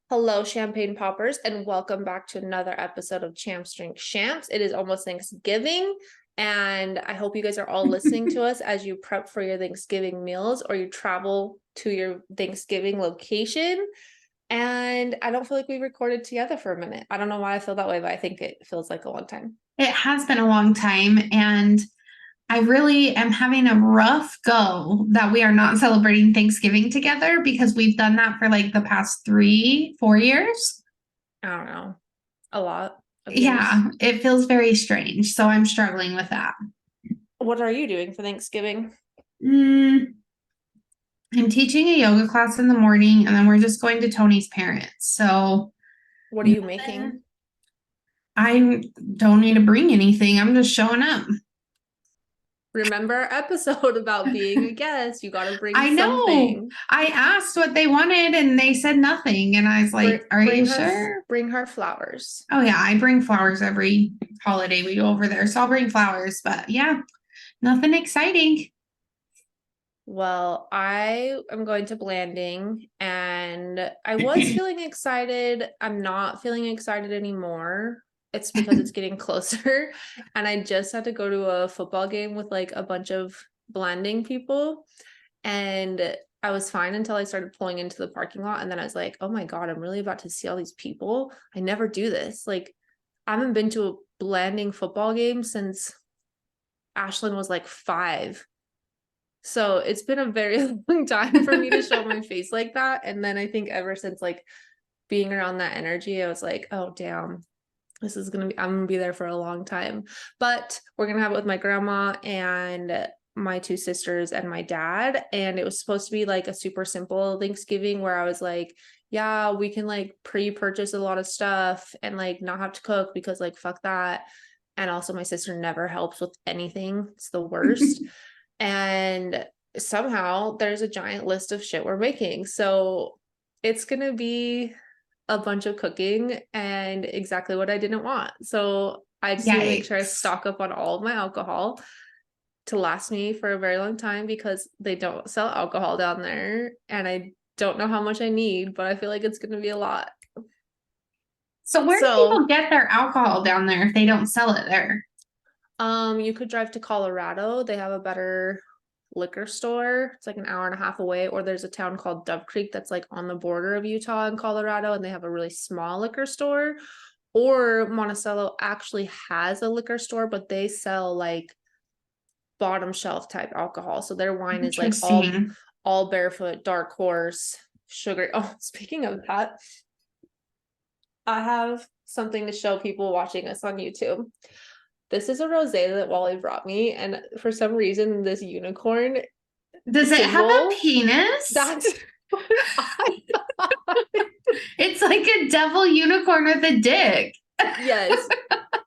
Hello, champagne poppers, and welcome back to another episode of Champs Drink Champs. It is almost Thanksgiving, and I hope you guys are all listening to us as you prep for your Thanksgiving meals or you travel to your Thanksgiving location. And I don't feel like we recorded together for a minute. I don't know why I feel that way, but I think it feels like a long time. It has been a long time, and I really am having a rough go that we are not celebrating Thanksgiving together because we've done that for like the past 3, 4 years. I don't know, a lot of years. Yeah, it feels very strange. So I'm struggling with that. What are you doing for Thanksgiving? Mm, I'm teaching a yoga class in the morning, and then we're just going to Tony's parents. So What are you nothing, making? I don't need to bring anything. I'm just showing up. Remember our episode about being a guest. You got to bring I know. something. I asked what they wanted and they said nothing. And I was Bring like, are you sure? bring her flowers. Oh, yeah. I bring flowers every holiday we go over there. So I'll bring flowers. But yeah, nothing exciting. Well, I am going to Blanding and I was feeling excited. I'm not feeling excited anymore. It's because it's getting closer. And I just had to go to a football game with like a bunch of Blanding people. And I was fine until I started pulling into the parking lot. And then I was like, oh my God, I'm really about to see all these people. I never do this. Like, I haven't been to a Blanding football game since Ashlyn was like 5. So it's been a very long time for me to show my face like that. And then I think ever since like being around that energy, I was like, oh, damn, I'm gonna be there for a long time. But we're gonna have it with my grandma and my 2 sisters and my dad. And it was supposed to be like a super simple Thanksgiving where I was like, yeah, we can like pre-purchase a lot of stuff and like not have to cook because like fuck that. And also my sister never helps with anything. It's the worst. And somehow there's a giant list of shit we're making. So it's gonna be a bunch of cooking and exactly what I didn't want. So I just need to make sure I Yikes. stock up on all of my alcohol to last me for a very long time because they don't sell alcohol down there and I don't know how much I need, but I feel like it's gonna be a lot. So where do So people get their alcohol down there if they don't sell it there? you could drive to Colorado. They have a better liquor store. It's like an hour and a half away. Or there's a town called Dove Creek that's like on the border of Utah and Colorado, and they have a really small liquor store. Or Monticello actually has a liquor store, but they sell like bottom shelf type alcohol. So their wine is like Interesting. all barefoot, dark horse, sugar. Oh, speaking of that, I have something to show people watching us on YouTube. This is a rosé that Wally brought me, and for some reason, this unicorn Does it have a symbol, penis? that's what I thought. It's like a devil unicorn with a dick. Yes,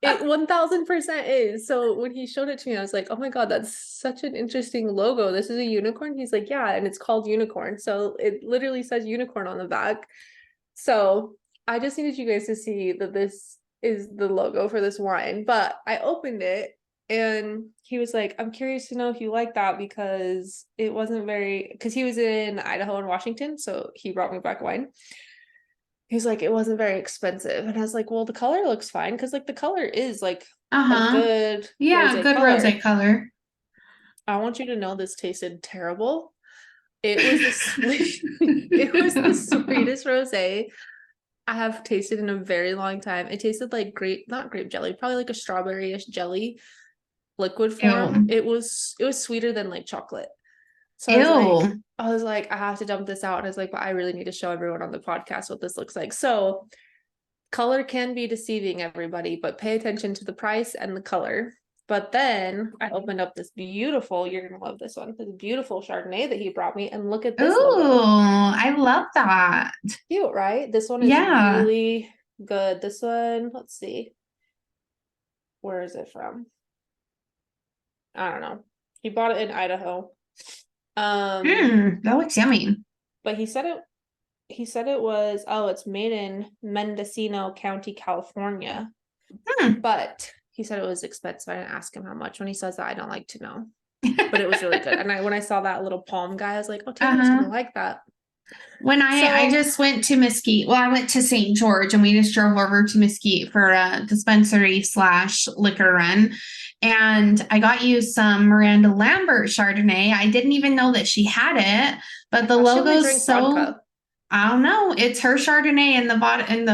it 1000% is. So when he showed it to me, I was like, oh my God, that's such an interesting logo. This is a unicorn. He's like, yeah, and it's called unicorn. So it literally says unicorn on the back. So I just needed you guys to see that this is the logo for this wine. But I opened it and he was like, I'm curious to know if you like that because it wasn't because he was in Idaho and Washington. So he brought me back wine. He's like, it wasn't very expensive. And I was like, well, the color looks fine because like the color is like a Uh-huh. good rose Yeah, good rosé color. color. I want you to know this tasted terrible. It was the sweet, it was the sweetest rosé I have tasted in a very long time. It tasted like not grape jelly, probably like a strawberry-ish jelly liquid form. Ew. It was sweeter than like chocolate. So Ew. I was like, I have to dump this out. And I was like, but I really need to show everyone on the podcast what this looks like. So color can be deceiving, everybody, but pay attention to the price and the color. But then I opened up this beautiful, you're gonna love this one, this beautiful Chardonnay that he brought me, and look at this Ooh, logo. I love that. Cute, right? This one is Yeah. really good. This one, let's see, where is it from? I don't know. He bought it in Idaho. That looks yummy. But he said it was, oh, it's made in Mendocino County, California. Hmm. But he said it was expensive. I didn't ask him how much. When he says that, I don't like to know. But it was really good. And when I saw that little palm guy, I was like, oh, Taylor's Uh-huh. gonna like that. When I So just went to Mesquite, well, I went to St. George and we just drove over to Mesquite for a dispensary slash liquor run. And I got you some Miranda Lambert Chardonnay. I didn't even know that she had it, but I the thought she only logo's drank so, vodka. I don't know. It's her Chardonnay and the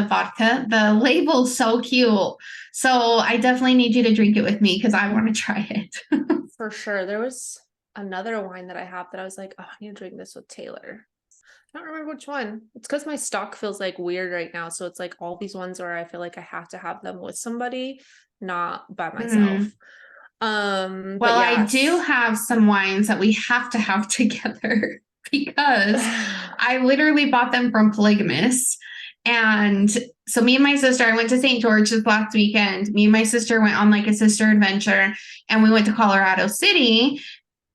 vodka. The label's so cute. So I definitely need you to drink it with me because I want to try it. For sure. There was another wine that I have that I was like, oh, I need to drink this with Taylor. I don't remember which one. It's because my stock feels like weird right now. So it's like all these ones where I feel like I have to have them with somebody, not by Hmm. myself. But Well, I do yes. have some wines that we have to have together because I literally bought them from Polygamous. And so me and my sister, I went to St. George this last weekend. Me and my sister went on like a sister adventure and we went to Colorado City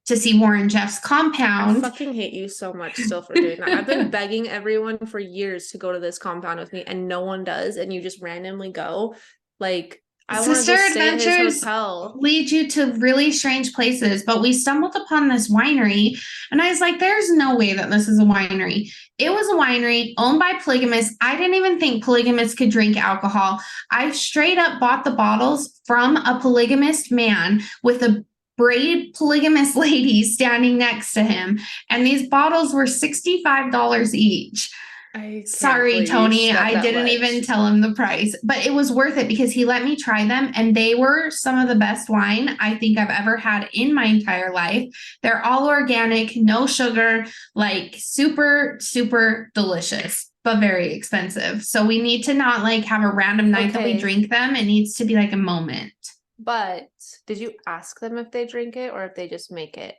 to see Warren Jeff's I compound. fucking hate you so much still for doing that. I've been begging everyone for years to go to this compound with me, and no one does, and you just randomly go. Like, I want to Sister just stay at his adventures hotel. lead you to really strange places, but we stumbled upon this winery, and I was like, there's no way that this is a winery. It was a winery owned by Polygamous. I didn't even think Polygamous could drink alcohol. I straight up bought the bottles from a polygamist man with a braid polygamous lady standing next to him, and these bottles were $65 each. I can't Sorry, believe you Tony. spent I that didn't even much. tell him the price, but it was worth it because he let me try them and they were some of the best wine I think I've ever had in my entire life. They're all organic, no sugar, like super, super delicious, but very expensive. So we need to not like have a random night that we Okay, drink them. It needs to be like a moment. but did you ask them if they drink it or if they just make it?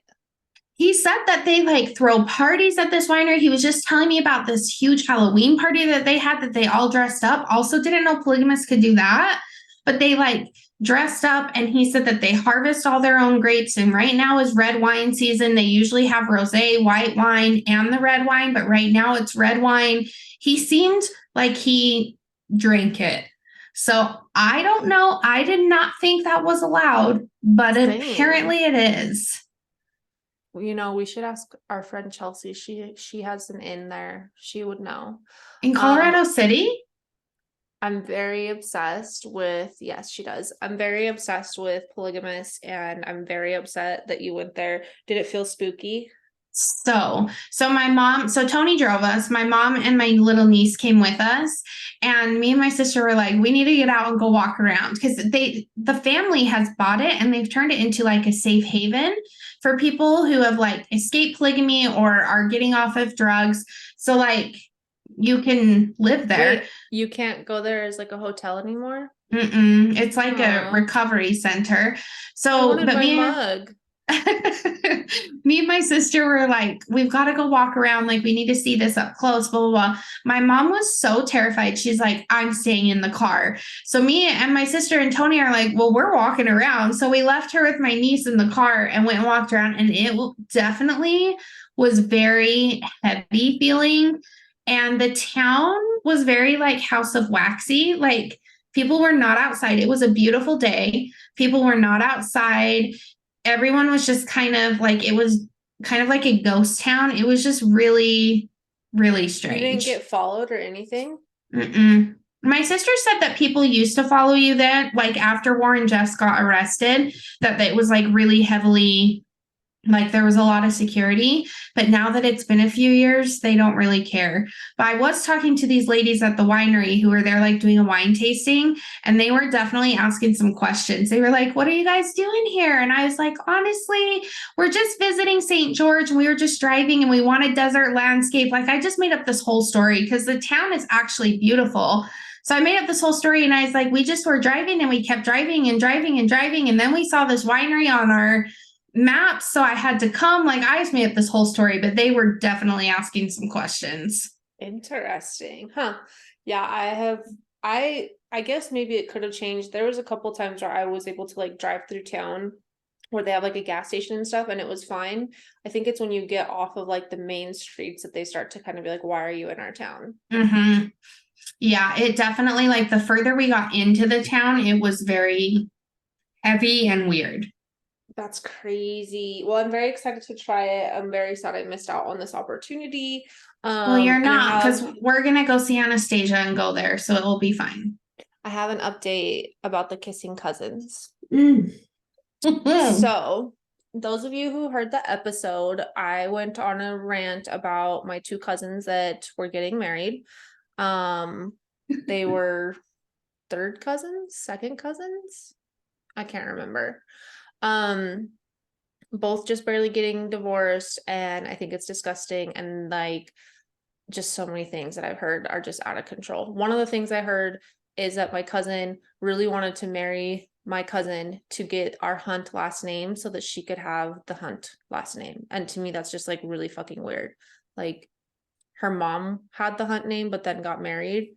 He said that they like throw parties at this winery. He was just telling me about this huge Halloween party that they had that they all dressed up. Also, didn't know polygamists could do that, but they like dressed up and he said that they harvest all their own grapes. And right now is red wine season. They usually have rosé, white wine, and the red wine, but right now it's red wine. He seemed like he drank it. So I don't know. I did not think that was allowed, but Same. apparently it is. You know, we should ask our friend Chelsea. She has an in there. She would know. In Um, Colorado City? I'm very obsessed with, yes, she does. I'm very obsessed with polygamous and I'm very upset that you went there. Did it feel spooky? So my mom, so Tony drove us. My mom and my little niece came with us, and me and my sister were like, we need to get out and go walk around because the family has bought it and they've turned it into like a safe haven for people who have like escaped polygamy or are getting off of drugs. So like you can live there. Wait, you can't go there as like a hotel anymore? It's like a Oh, recovery center. I So, wanted but my me mug. me and my sister were like, we've got to go walk around. Like, we need to see this up close, blah, blah, blah. My mom was so terrified. She's like, I'm staying in the car. So, me and my sister and Tony are like, well, we're walking around. So, we left her with my niece in the car and went and walked around. And it definitely was very heavy feeling. And the town was very like House of Waxy. Like, people were not outside. It was a beautiful day. People were not outside. Everyone was just kind of like it was kind of like a ghost town. It was just really, really You didn't strange. get followed or anything? Mm-mm. My sister said that people used to follow you then, like after Warren Jeffs got arrested, that it was like really heavily like there was a lot of security, but now that it's been a few years, they don't really care. But I was talking to these ladies at the winery who were there like doing a wine tasting, and they were definitely asking some questions. They were like, "What are you guys doing here?" And I was like, "Honestly, we're just visiting St. George and we were just driving and we want a desert landscape." Like I just made up this whole story because the town is actually beautiful. So I made up this whole story and I was like, we just were driving and we kept driving and driving and driving. And then we saw this winery on our maps, so I had to come. Like I just made up this whole story, but they were definitely asking some questions. Interesting. Huh. Yeah, I guess maybe it could have changed. There was a couple times where I was able to like drive through town where they have like a gas station and stuff and it was fine. I think it's when you get off of like the main streets that they start to kind of be like, why are you in our town? Mm-hmm. Yeah, it definitely like the further we got into the town, it was very heavy and weird. That's crazy. Well, I'm very excited to try it. I'm very sad I missed out on this opportunity. Well, you're And not, because we're gonna go see Anastasia and go there, so it'll be fine. I have an update about the kissing cousins. Mm. So, those of you who heard the episode, I went on a rant about my two cousins that were getting married. They were third cousins, second cousins. I can't remember. Um, both just barely getting divorced, and I think it's disgusting. And like, just so many things that I've heard are just out of control. One of the things I heard is that my cousin really wanted to marry my cousin to get our Hunt last name so that she could have the Hunt last name. And to me, that's just like really fucking weird. Like, her mom had the Hunt name, but then got married.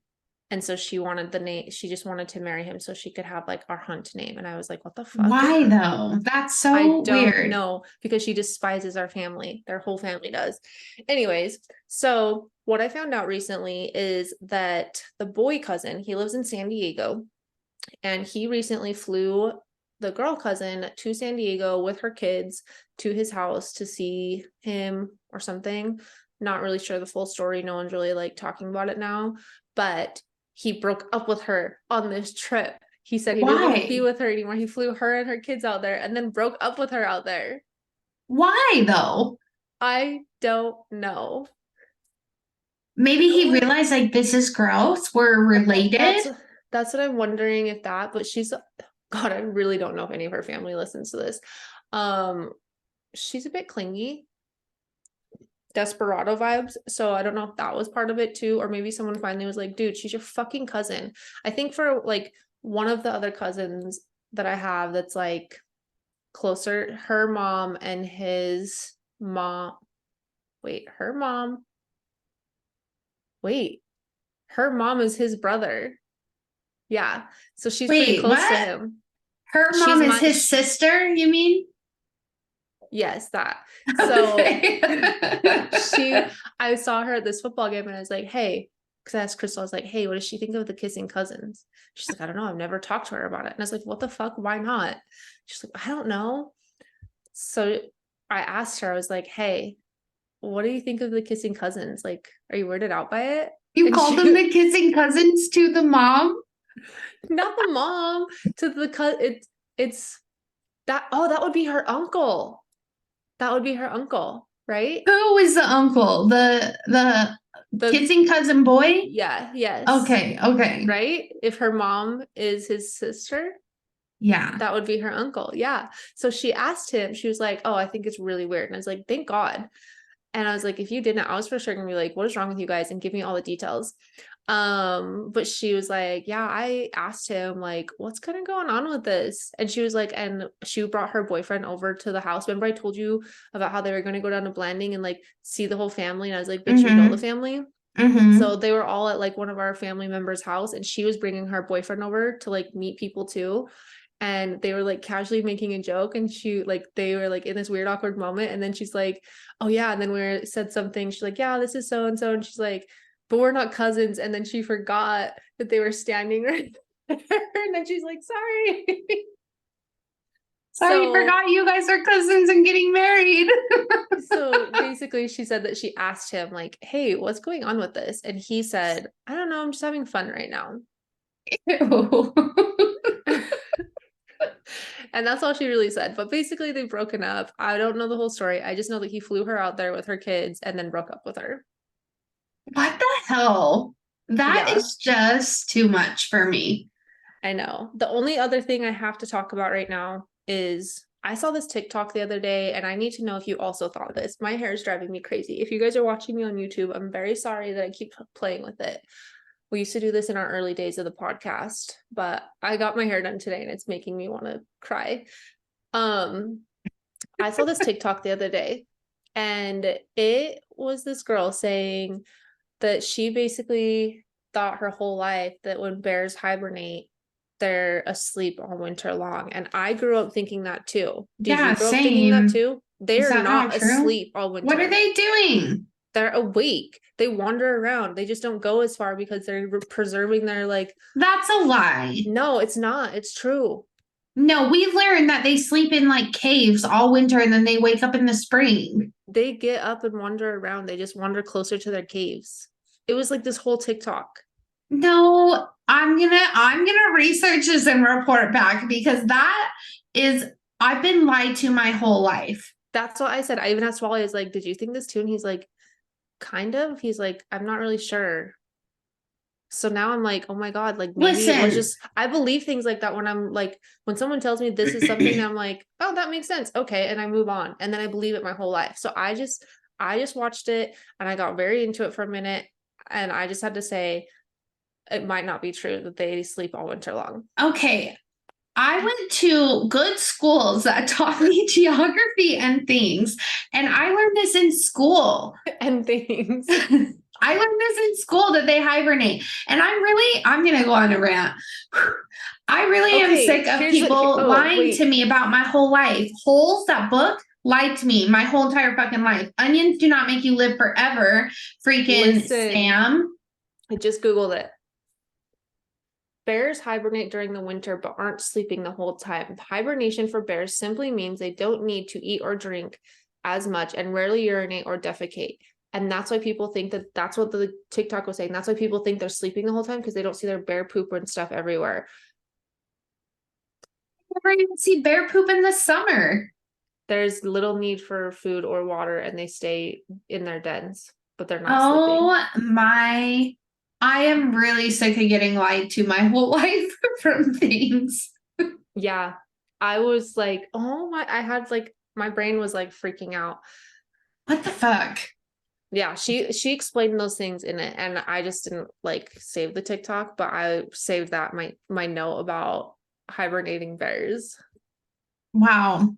And so she wanted the name, she just wanted to marry him so she could have like our Hunt name. And I was like, what the fuck? Why though? That's I so don't weird. know, because she despises our family. Their whole family does. Anyways, so what I found out recently is that the boy cousin, he lives in San Diego, and he recently flew the girl cousin to San Diego with her kids to his house to see him or something. Not really sure the full story. No one's really like talking about it now, but he broke up with her on this trip. He said he didn't want to be Why? with her anymore. He flew her and her kids out there and then broke up with her out there. Why though? I don't know. Maybe he realized like this is gross. We're related. That's what I'm wondering, if that, but she's, God, I really don't know if any of her family listens to this. Um, she's a bit clingy, desperado vibes. So I don't know if that was part of it too, or maybe someone finally was like, dude, she's your fucking cousin. I think for like one of the other cousins that I have that's like closer, her mom and his mom, wait, her mom, wait, her mom is his brother. Yeah. So she's pretty Wait, close to what? him. Her She's mom is my, his sister, you mean? yes, that. So Okay. I saw her at this football game and I was like, hey, because I asked Crystal, I was like, hey, what does she think of the kissing cousins? She's like, I don't know. I've never talked to her about it. And I was like, what the fuck? Why not? She's like, I don't know. So I asked her, I was like, hey, what do you think of the kissing cousins? Like, are you weirded out by it? You And called them she, the kissing cousins to the mom? not the mom, to the it's that, oh, that would be her uncle. That would be her uncle, right? Who is the uncle? The The kissing cousin boy? Yeah, yes. Okay, okay. Right? If her mom is his sister, Yeah. that would be her uncle. Yeah. So she asked him, she was like, oh, I think it's really weird. And I was like, thank God. And I was like, if you didn't, I was for sure gonna be like, what is wrong with you guys? And give me all the details. But she was like, yeah, I asked him, like, what's kind of going on with this? And she was like, and she brought her boyfriend over to the house. Remember I told you about how they were going to go down to Blanding and like see the whole family? And I was like, bitch, you know the Mm-hmm. family. So Mm-hmm. they were all at like one of our family members' house, and she was bringing her boyfriend over to like meet people too. And they were like casually making a joke, and she like they were like in this weird awkward moment. And then she's like, "Oh yeah," and then we said something. She's like, "Yeah, this is so and so," and she's like, "But we're not cousins." And then she forgot that they were standing right there, and then she's like, "Sorry." Sorry, So forgot you guys are cousins and getting married. so basically she said that she asked him like, hey, what's going on with this? And he said, I don't know, I'm just having fun right now. Ew. And that's all she really said. But basically they've broken up. I don't know the whole story. I just know that he flew her out there with her kids and then broke up with her. What the hell? That Yeah, is just too much for me. I know. The only other thing I have to talk about right now is I saw this TikTok the other day, and I need to know if you also thought of this. My hair is driving me crazy. If you guys are watching me on YouTube, I'm very sorry that I keep playing with it. We used to do this in our early days of the podcast, but I got my hair done today and it's making me want to cry. Um, I saw this TikTok the other day, and it was this girl saying that she basically thought her whole life that when bears hibernate, they're asleep all winter long. And I grew up thinking that too. Did you Yeah, grow up thinking that same. too? Is They're that not not true? asleep all What are winter. they doing? They're awake. They wander around. They just don't go as far because they're preserving their like. That's a lie. No, it's not. It's true. No, we learned that they sleep in like caves all winter and then they wake up in the spring. They get up and wander around. They just wander closer to their caves. It was like this whole TikTok. No, I'm gonna research this and report back because that is I've been lied to my whole life. That's what I said. I even asked Wally, I was like, did you think this too? And he's like, kind of. He's like, I'm not really sure. So now I'm like, oh my God, like maybe it was Listen, just, I believe things like that when I'm like, when someone tells me this is something, I'm like, oh, that makes sense. Okay. And I move on. And then I believe it my whole life. So I just watched it and I got very into it for a minute. And I just had to say, it might not be true that they sleep all winter long. okay, I went to good schools that taught me geography and things, and I learned this in school. And things. I learned this in school that they hibernate. And I'm going to go on a rant. I really am Okay, sick of here's the- people oh, lying wait. to me about my whole life. Holes, that book, lied to me my whole entire fucking life. Onions do not make you live forever. Freaking Listen. Sam. I just Googled it. Bears hibernate during the winter but aren't sleeping the whole time. Hibernation for bears simply means they don't need to eat or drink as much and rarely urinate or defecate. And that's why people think that that's what the TikTok was saying. That's why people think they're sleeping the whole time because they don't see their bear poop and stuff everywhere. I never even see bear poop in the summer. There's little need for food or water and they stay in their dens, but they're not Oh sleeping. my. I am really sick of getting lied to my whole life from things. Yeah. I was like, oh my, I had like, my brain was like freaking out. What the fuck? Yeah, she explained those things in it and I just didn't like save the TikTok, but I saved that my note about hibernating bears. Wow.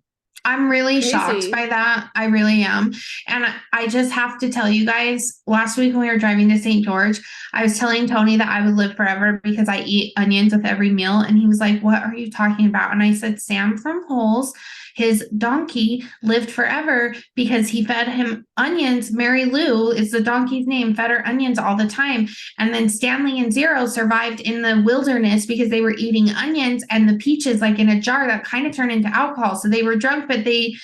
I'm really shocked Crazy. by that. I really am. And I just have to tell you guys, last week when we were driving to St. George, I was telling Tony that I would live forever because I eat onions with every meal. And he was like, what are you talking about? And I said, Sam from Holes, his donkey lived forever because he fed him onions. Mary Lou is the donkey's name, fed her onions all the time. And then Stanley and Zero survived in the wilderness because they were eating onions and the peaches like in a jar that kind of turned into alcohol. So they were drunk, but they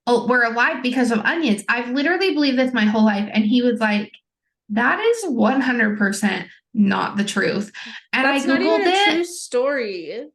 were alive because of onions. I've literally believed this my whole life. And he was like, that is 100% not the truth. And That's I not even Googled a true it. story.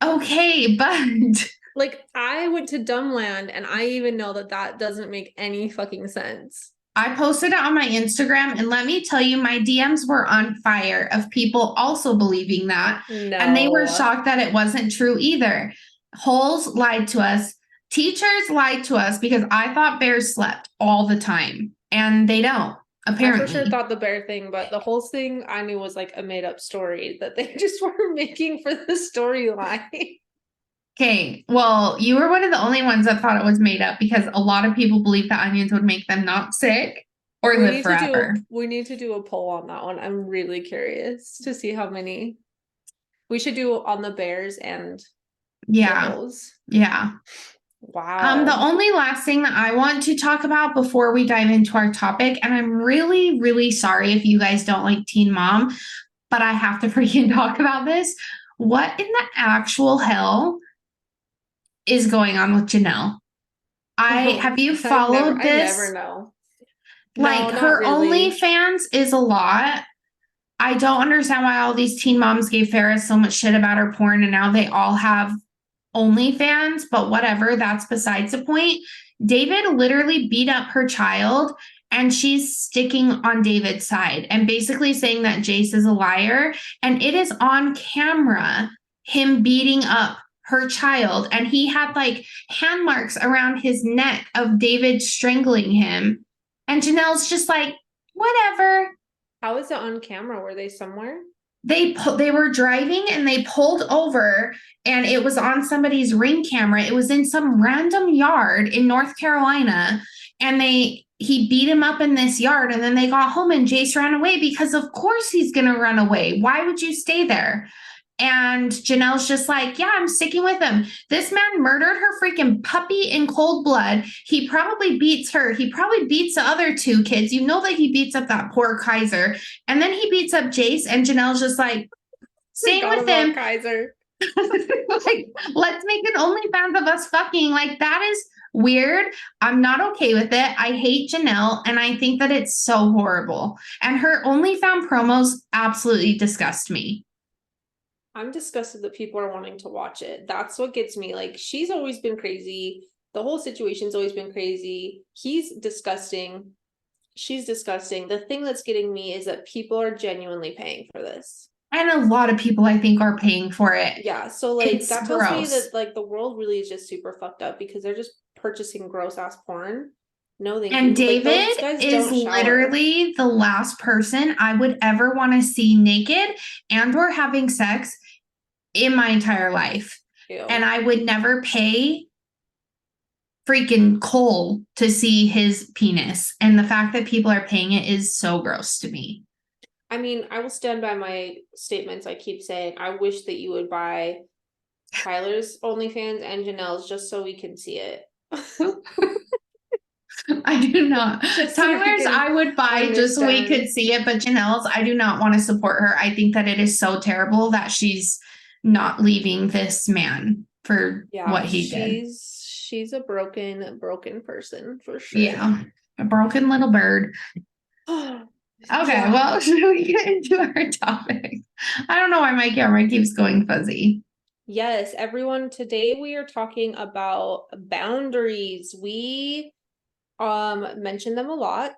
Okay, but Like I went to Dumbland and I even know that that doesn't make any fucking sense. I posted it on my Instagram, and let me tell you, my DMs were on fire of people also believing that. And they were No. shocked that it wasn't true either. Holes lied to us. Teachers lied to us because I thought bears slept all the time, and they don't, I for sure apparently. thought the bear thing, but the whole thing I knew was like a made up story that they just were making for the storyline. Okay, well, you were one of the only ones that thought it was made up because a lot of people believe that onions would make them not sick or live forever. We need to do a poll on that one. I'm really curious to see how many we should do on the bears and the Yeah, holes. yeah. Wow. The only last thing that I want to talk about before we dive into our topic, and I'm really, really sorry if you guys don't like Teen Mom, but I have to freaking talk about this. What in the actual hell is going on with Janelle? Have you followed I this? never know. Like No, not her really. OnlyFans is a lot. I don't understand why all these teen moms gave Ferris so much shit about her porn and now they all have OnlyFans, but whatever, that's besides the point. David literally beat up her child and she's sticking on David's side and basically saying that Jace is a liar. And it is on camera, him beating up her child. And he had like hand marks around his neck of David strangling him. And Janelle's just like, whatever. How is it on camera? Were they somewhere? They were driving and they pulled over and it was on somebody's ring camera. It was in some random yard in North Carolina and he beat him up in this yard and then they got home and Jace ran away because of course he's going to run away. Why would you stay there? And Janelle's just like, yeah, I'm sticking with him. This man murdered her freaking puppy in cold blood. He probably beats her. He probably beats the other two kids. You know that he beats up that poor Kaiser. And then he beats up Jace, and Janelle's just like, staying with him. Kaiser. Like, let's make an OnlyFans of us fucking. Like, that is weird. I'm not okay with it. I hate Janelle, and I think that it's so horrible. And her OnlyFans promos absolutely disgust me. I'm disgusted that people are wanting to watch it. That's what gets me. Like, she's always been crazy. The whole situation's always been crazy. He's disgusting. She's disgusting. The thing that's getting me is that people are genuinely paying for this. And a lot of people, I think, are paying for it. Yeah, so like It's that tells me gross. that like the world really is just super fucked up because they're just purchasing gross ass porn. No, thank And you. Like those David guys is don't shower. literally the last person I would ever want to see naked and or having sex in my entire life. Ew. And I would never pay freaking Cole to see his penis. And the fact that people are paying it is so gross to me. I mean, I will stand by my statements. I keep saying I wish that you would buy Tyler's OnlyFans and Janelle's just so we can see it. I do not. Just so Tyler's I would buy just so we understand. could see it, but Janelle's I do not want to support her. I think that it is so terrible that she's not leaving this man for what he did. She's a broken person for sure. Yeah, a broken little bird. Okay, Yeah. well, should we get into our topic? I don't know why my camera keeps going fuzzy. Yes, everyone, today we are talking about boundaries. We mentioned them a lot.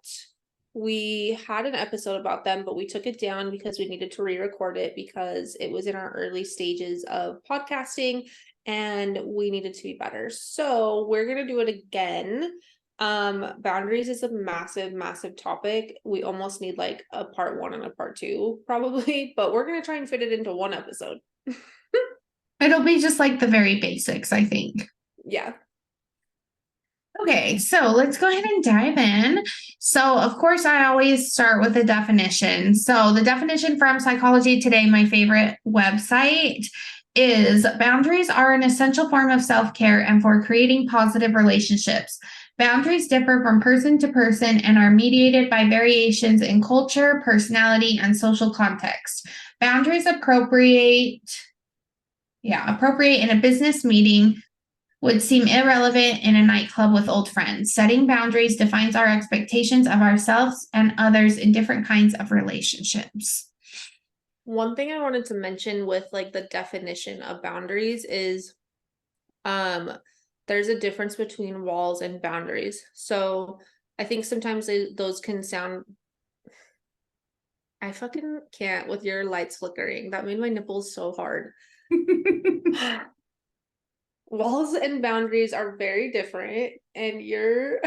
We had an episode about them, but we took it down because we needed to re-record it because it was in our early stages of podcasting and we needed to be better. So we're gonna do it again. Boundaries is a massive topic. We almost need like a part 1 and a part 2 probably, but we're gonna try and fit it into one episode. It'll be just like the very basics, I think. Yeah. Okay, so let's go ahead and dive in. So, of course, I always start with a definition. So, the definition from Psychology Today, my favorite website, is boundaries are an essential form of self-care and for creating positive relationships. Boundaries differ from person to person and are mediated by variations in culture, personality, and social context. Boundaries appropriate in a business meeting would seem irrelevant in a nightclub with old friends. Setting boundaries defines our expectations of ourselves and others in different kinds of relationships. One thing I wanted to mention with like the definition of boundaries is there's a difference between walls and boundaries. So I think sometimes those can sound I fucking can't with your lights flickering. That made my nipples so hard. Walls and boundaries are very different, and your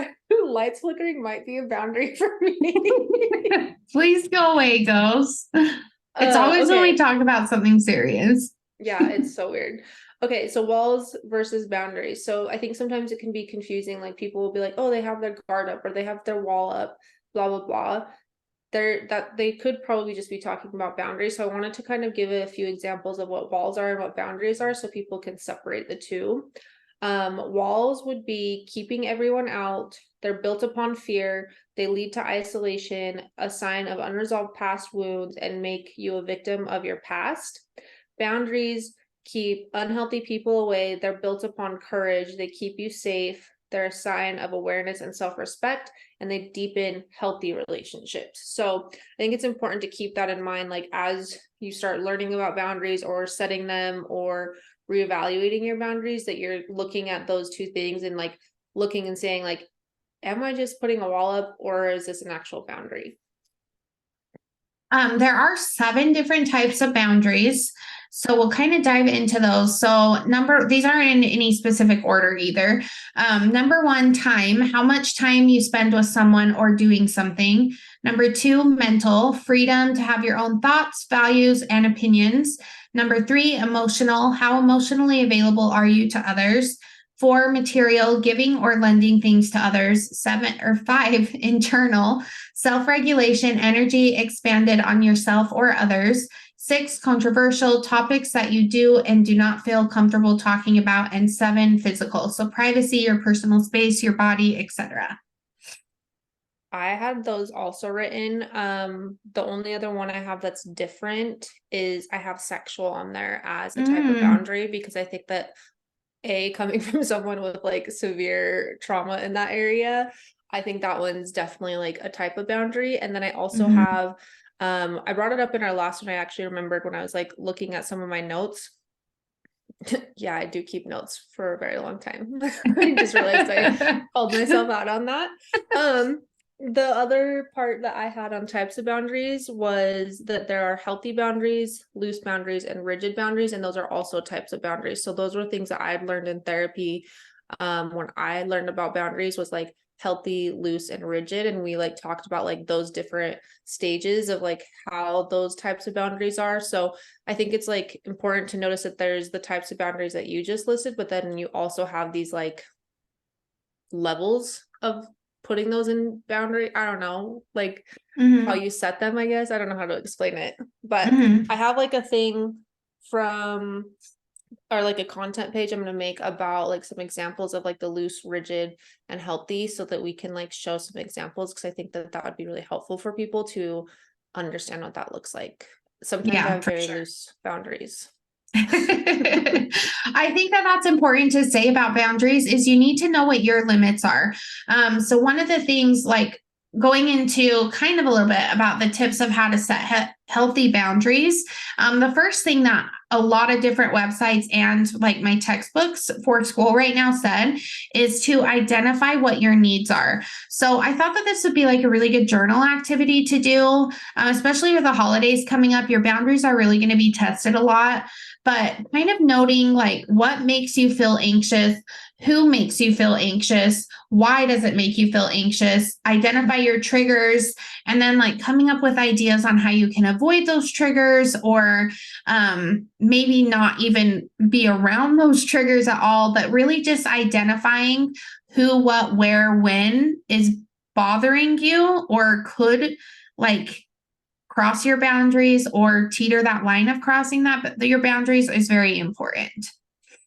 lights flickering might be a boundary for me. Please go away, ghost. It's always okay. when we talk about something serious. Yeah, it's so weird. Okay, so walls versus boundaries. So I think sometimes it can be confusing. Like people will be like, oh, they have their guard up or they have their wall up, blah, blah, blah. They could probably just be talking about boundaries. So I wanted to kind of give a few examples of what walls are and what boundaries are so people can separate the two. Walls would be keeping everyone out. They're built upon fear. They lead to isolation, a sign of unresolved past wounds, and make you a victim of your past. Boundaries keep unhealthy people away. They're built upon courage. They keep you safe. They're a sign of awareness and self-respect, and they deepen healthy relationships. So I think it's important to keep that in mind, like as you start learning about boundaries or setting them or reevaluating your boundaries, that you're looking at those two things and like looking and saying like, am I just putting a wall up or is this an actual boundary? There are 7 different types of boundaries. So we'll kind of dive into those. So these aren't in any specific order either. Number 1, time, how much time you spend with someone or doing something. Number 2, mental, freedom to have your own thoughts, values, and opinions. Number 3, emotional, how emotionally available are you to others? 4, material, giving or lending things to others. 5, internal, self-regulation, energy expanded on yourself or others. 6, controversial, topics that you do and do not feel comfortable talking about. And 7, physical, so privacy, your personal space, your body, etc. I had those also written. The only other one I have that's different is I have sexual on there as a type of Mm, boundary because I think that coming from someone with like severe trauma in that area, I think that one's definitely like a type of boundary. And then I also mhm. have I brought it up in our last one. I actually remembered when I was like looking at some of my notes. Yeah, I do keep notes for a very long time. I just realized I called myself out on that. Um, the other part that I had on types of boundaries was that there are healthy boundaries, loose boundaries, and rigid boundaries, and those are also types of boundaries. So those were things that I'd learned in therapy when I learned about boundaries was like healthy, loose, and rigid. And we like talked about like those different stages of like how those types of boundaries are. So I think it's like important to notice that there's the types of boundaries that you just listed, but then you also have these like levels of putting those in boundary. I don't know, like how Mhm, you set them, I guess. I don't know how to explain it, but mhm. I have like a thing from or like a content page I'm going to make about like some examples of like the loose, rigid, and healthy so that we can like show some examples because I think that that would be really helpful for people to understand what that looks like. Sometimes I Yeah, have for very sure. loose boundaries. I think that that's important to say about boundaries is you need to know what your limits are. So one of the things like going into kind of a little bit about the tips of how to set healthy boundaries. The first thing that a lot of different websites and like my textbooks for school right now said is to identify what your needs are. So I thought that this would be like a really good journal activity to do, especially with the holidays coming up. Your boundaries are really going to be tested a lot, but kind of noting like what makes you feel anxious, who makes you feel anxious, why does it make you feel anxious, identify your triggers, and then like coming up with ideas on how you can avoid those triggers or maybe not even be around those triggers at all, but really just identifying who, what, where, when is bothering you or could like cross your boundaries or teeter that line of crossing that your boundaries is very important.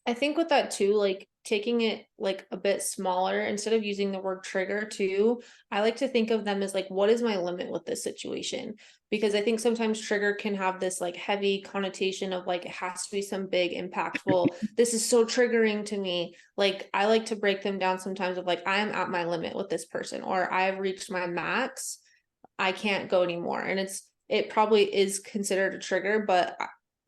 I think with that too, like taking it like a bit smaller instead of using the word trigger too, I like to think of them as like, what is my limit with this situation? Because I think sometimes trigger can have this like heavy connotation of like it has to be some big impactful, this is so triggering to me. Like I like to break them down sometimes of like, I am at my limit with this person, or I've reached my max, I can't go anymore. And it probably is considered a trigger, but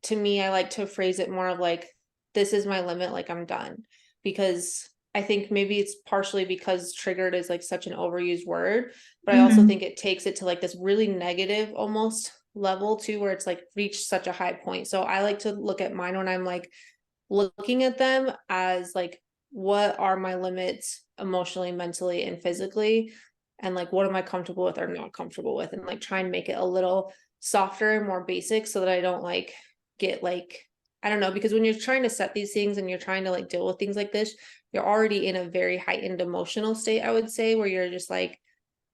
to me, I like to phrase it more of like, this is my limit, like I'm done. Because I think maybe it's partially because triggered is like such an overused word, but I also Mm-hmm. think it takes it to like this really negative almost level too, where it's like reached such a high point. So I like to look at mine when I'm like looking at them as like, what are my limits emotionally, mentally, and physically? And like, what am I comfortable with or not comfortable with? And like, try and make it a little softer and more basic so that I don't like get like, I don't know, because when you're trying to set these things and you're trying to like deal with things like this, you're already in a very heightened emotional state, I would say, where you're just like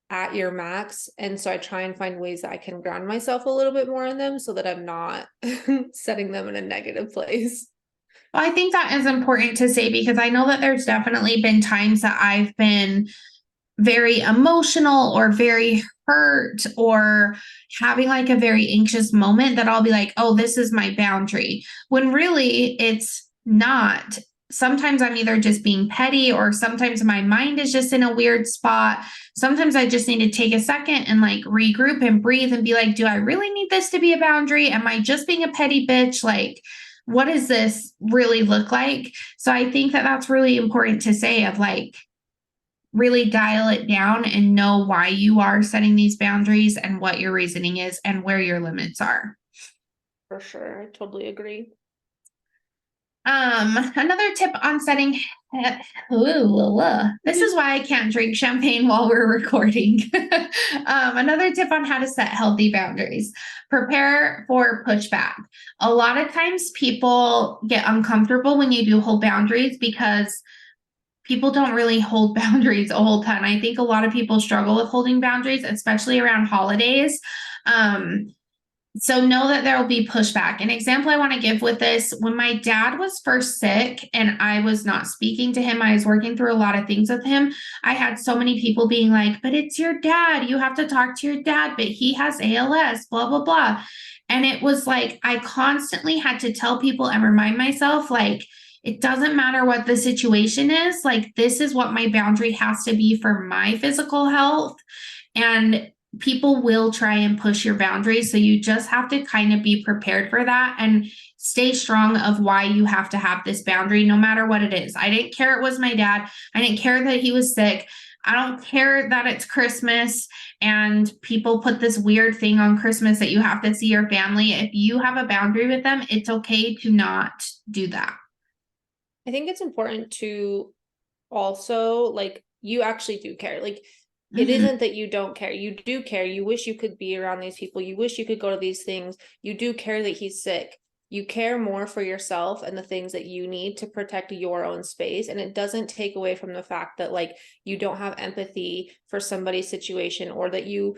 at your max. And so I try and find ways that I can ground myself a little bit more in them so that I'm not setting them in a negative place. Well, I think that is important to say because I know that there's definitely been times that I've been very emotional or very hurt or having like a very anxious moment that I'll be like, oh, this is my boundary. When really it's not. Sometimes I'm either just being petty or sometimes my mind is just in a weird spot. Sometimes I just need to take a second and like regroup and breathe and be like, do I really need this to be a boundary? Am I just being a petty bitch? Like, what does this really look like? So I think that that's really important to say of like, really dial it down and know why you are setting these boundaries and what your reasoning is and where your limits are. For sure. I totally agree. Another tip on setting this is why I can't drink champagne while we're recording. Another tip on how to set healthy boundaries. Prepare for pushback. A lot of times people get uncomfortable when you do hold boundaries because people don't really hold boundaries a whole ton. I think a lot of people struggle with holding boundaries, especially around holidays. Um, So know that there will be pushback. An example I want to give with this, when my dad was first sick and I was not speaking to him, I was working through a lot of things with him. I had so many people being like, but it's your dad. You have to talk to your dad, but he has ALS, blah, blah, blah. And it was like, I constantly had to tell people and remind myself, like, it doesn't matter what the situation is. Like, this is what my boundary has to be for my physical health. And people will try and push your boundaries. So you just have to kind of be prepared for that and stay strong of why you have to have this boundary, no matter what it is. I didn't care it was my dad. I didn't care that he was sick. I don't care that it's Christmas and people put this weird thing on Christmas that you have to see your family. If you have a boundary with them, it's okay to not do that. I think it's important to also, like, you actually do care. Like, it Mm-hmm. isn't that you don't care. You do care. You wish you could be around these people. You wish you could go to these things. You do care that he's sick. You care more for yourself and the things that you need to protect your own space. And it doesn't take away from the fact that, like, you don't have empathy for somebody's situation or that you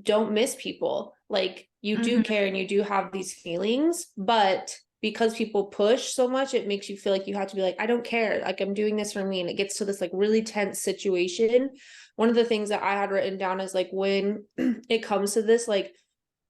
don't miss people. Like, you do Mm-hmm. care and you do have these feelings, but because people push so much, it makes you feel like you have to be like, I don't care. Like, I'm doing this for me. And it gets to this like really tense situation. One of the things that I had written down is like, when it comes to this, like,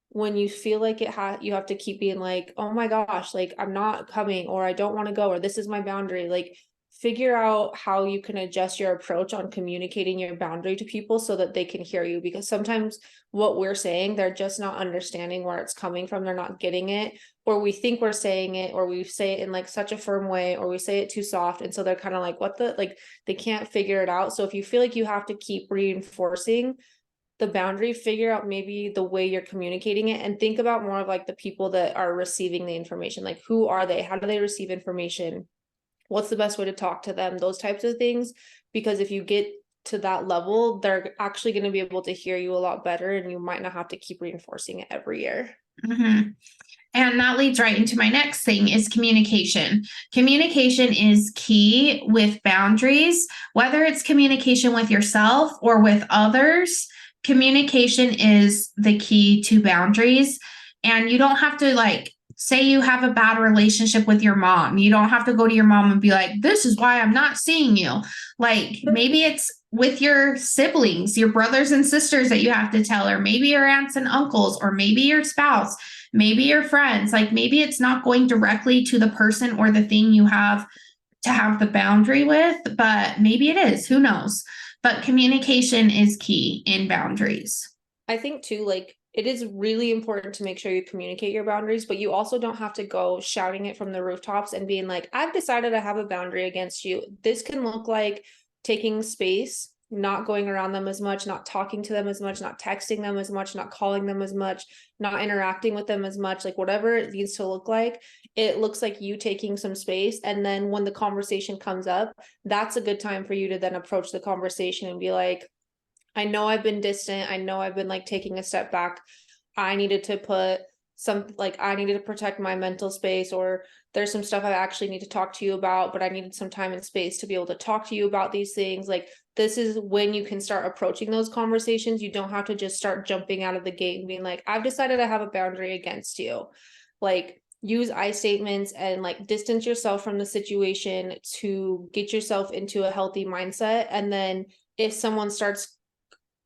when you feel like you have to keep being like, oh my gosh, like, I'm not coming, or I don't want to go, or this is my boundary. Like, figure out how you can adjust your approach on communicating your boundary to people so that they can hear you, because sometimes what we're saying, they're just not understanding where it's coming from. They're not getting it, or we think we're saying it, or we say it in like such a firm way, or we say it too soft, and so they're kind of like, what the, like, they can't figure it out. So if you feel like you have to keep reinforcing the boundary, figure out maybe the way you're communicating it, and think about more of like the people that are receiving the information. Like, who are they? How do they receive information? What's the best way to talk to them? Those types of things. Because if you get to that level, they're actually going to be able to hear you a lot better, and you might not have to keep reinforcing it every year. Mm-hmm. And that leads right into my next thing is communication. Communication is key with boundaries, whether it's communication with yourself or with others. Communication is the key to boundaries. And you don't have to, like, say you have a bad relationship with your mom. You don't have to go to your mom and be like, this is why I'm not seeing you. Like, maybe it's with your siblings, your brothers and sisters that you have to tell, or maybe your aunts and uncles, or maybe your spouse, maybe your friends. Like, maybe it's not going directly to the person or the thing you have to have the boundary with, but maybe it is. Who knows? But communication is key in boundaries. I think too, like, it is really important to make sure you communicate your boundaries, but you also don't have to go shouting it from the rooftops and being like, I've decided I have a boundary against you. This can look like taking space, not going around them as much, not talking to them as much, not texting them as much, not calling them as much, not interacting with them as much, like whatever it needs to look like. It looks like you taking some space. And then when the conversation comes up, that's a good time for you to then approach the conversation and be like, I know I've been distant. I know I've been like taking a step back. I needed to put some, like, I needed to protect my mental space, or there's some stuff I actually need to talk to you about, but I needed some time and space to be able to talk to you about these things. Like, this is when you can start approaching those conversations. You don't have to just start jumping out of the gate and being like, I've decided I have a boundary against you. Like, use I statements and like distance yourself from the situation to get yourself into a healthy mindset. And then if someone starts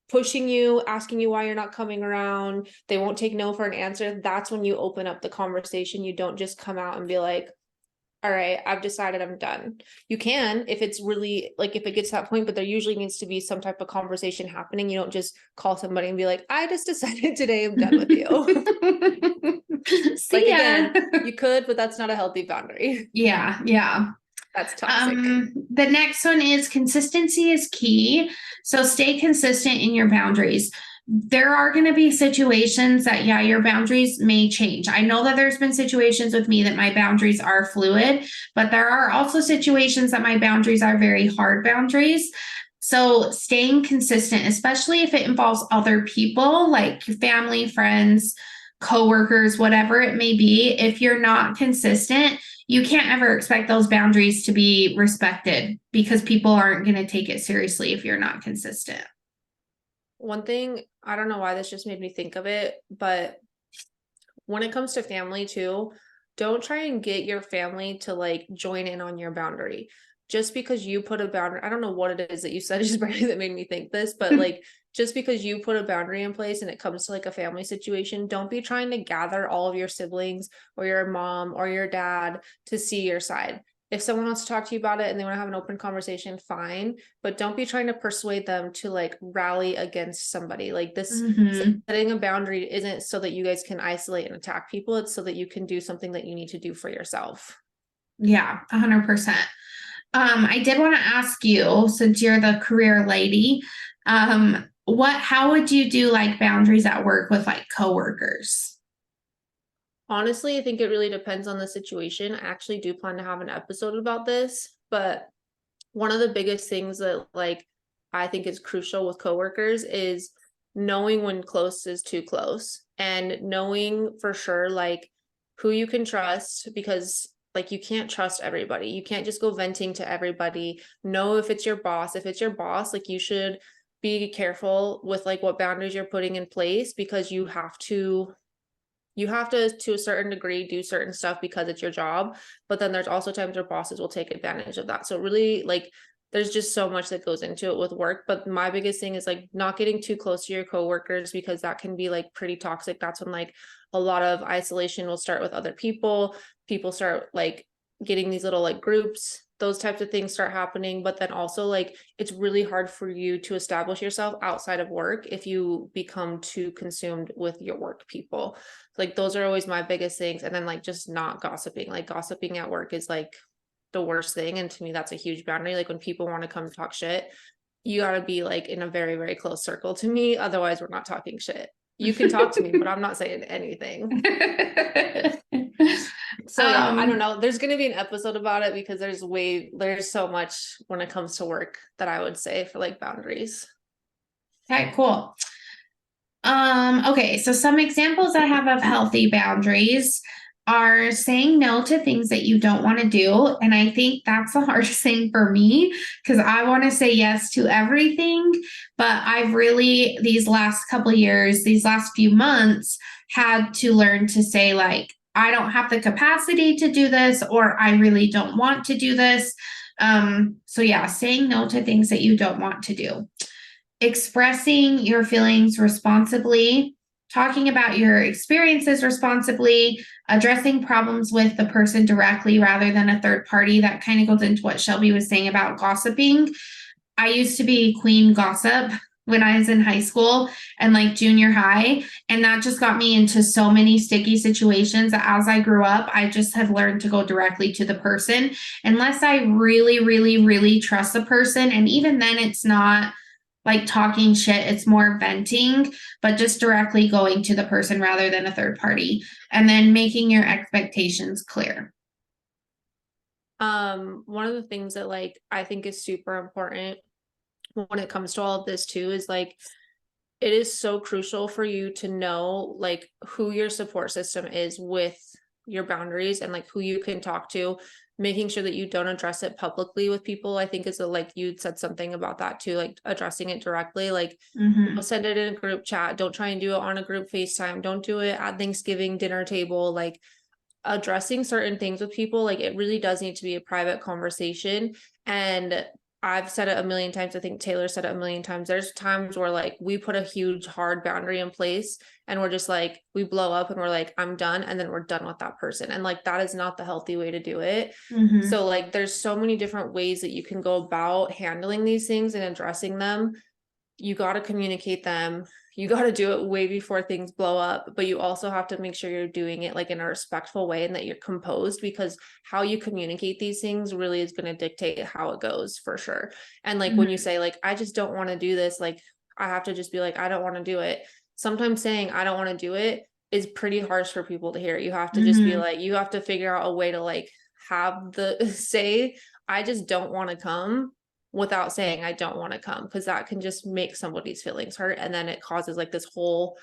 pushing you, asking you why you're not coming around, they won't take no for an answer, that's when you open up the conversation. You don't just come out and be like, all right, I've decided I'm done. You can, if it's really like, if it gets to that point, but there usually needs to be some type of conversation happening. You don't just call somebody and be like, I just decided today I'm done with you. Like, See ya. again, you could, but that's not a healthy boundary. Yeah, yeah. That's toxic. The next one is consistency is key. So stay consistent in your boundaries. There are going to be situations that, yeah, your boundaries may change. I know that there's been situations with me that my boundaries are fluid, but there are also situations that my boundaries are very hard boundaries. So staying consistent, especially if it involves other people, like your family, friends, coworkers, whatever it may be, if you're not consistent, you can't ever expect those boundaries to be respected because people aren't going to take it seriously if you're not consistent. One thing, I don't know why this just made me think of it, but when it comes to family too, don't try and get your family to like join in on your boundary. Just because you put a boundary, I don't know what it is that you said just barely that made me think this, but like just because you put a boundary in place and it comes to like a family situation, don't be trying to gather all of your siblings or your mom or your dad to see your side. If someone wants to talk to you about it and they want to have an open conversation, fine, but don't be trying to persuade them to like rally against somebody. Like this, setting a boundary isn't so that you guys can isolate and attack people. It's so that you can do something that you need to do for yourself. Yeah, 100%. I did want to ask you, since you're the career lady, how would you do like boundaries at work with like coworkers? Honestly, I think it really depends on the situation. I actually do plan to have an episode about this, but one of the biggest things that like I think is crucial with coworkers is knowing when close is too close and knowing for sure like who you can trust, because like you can't trust everybody. You can't just go venting to everybody. Know if it's your boss. If it's your boss, like you should be careful with like what boundaries you're putting in place, because you have to a certain degree do certain stuff because it's your job, but then there's also times where bosses will take advantage of that. So really like there's just so much that goes into it with work, but my biggest thing is like not getting too close to your coworkers, because that can be like pretty toxic. That's when like a lot of isolation will start with other people start like getting these little like groups, those types of things start happening. But then also like it's really hard for you to establish yourself outside of work if you become too consumed with your work people. Like those are always my biggest things. And then like just not gossiping. Like gossiping at work is like the worst thing. And to me, that's a huge boundary. Like when people want to come talk shit, you got to be like in a very, very close circle to me. Otherwise, we're not talking shit. You can talk to me, but I'm not saying anything. So yeah, I don't know. There's going to be an episode about it because there's so much when it comes to work that I would say for like boundaries. Okay, cool. Okay, so some examples I have of healthy boundaries are saying no to things that you don't want to do. And I think that's the hardest thing for me because I want to say yes to everything. But I've really, these last couple of years, these last few months, had to learn to say, like, I don't have the capacity to do this, or I really don't want to do this. So yeah, saying no to things that you don't want to do, expressing your feelings responsibly, talking about your experiences responsibly, addressing problems with the person directly rather than a third party. That kind of goes into what Shelby was saying about gossiping. I used to be queen gossip when I was in high school and like junior high. And that just got me into so many sticky situations that as I grew up, I just have learned to go directly to the person unless I really, really, really trust the person. And even then, it's not like talking shit, it's more venting, but just directly going to the person rather than a third party, and then making your expectations clear. One of the things that like I think is super important when it comes to all of this too is like it is so crucial for you to know like who your support system is with your boundaries and like who you can talk to. Making sure that you don't address it publicly with people, I think is like you said something about that too, like addressing it directly. Like send it in a group chat. Don't try and do it on a group FaceTime. Don't do it at Thanksgiving dinner table. Like addressing certain things with people, like it really does need to be a private conversation. And I've said it a million times. I think Taylor said it a million times. There's times where like we put a huge hard boundary in place and we're just like, we blow up and we're like, I'm done. And then we're done with that person. And like, that is not the healthy way to do it. So like, there's so many different ways that you can go about handling these things and addressing them. You got to communicate them. You got to do it way before things blow up, but you also have to make sure you're doing it like in a respectful way and that you're composed, because how you communicate these things really is going to dictate how it goes for sure. And like when you say like, I just don't want to do this, like I have to just be like, I don't want to do it. Sometimes saying I don't want to do it is pretty harsh for people to hear. You have to just be like, you have to figure out a way to like have the say, I just don't want to come, without saying I don't want to come, because that can just make somebody's feelings hurt. And then it causes like this whole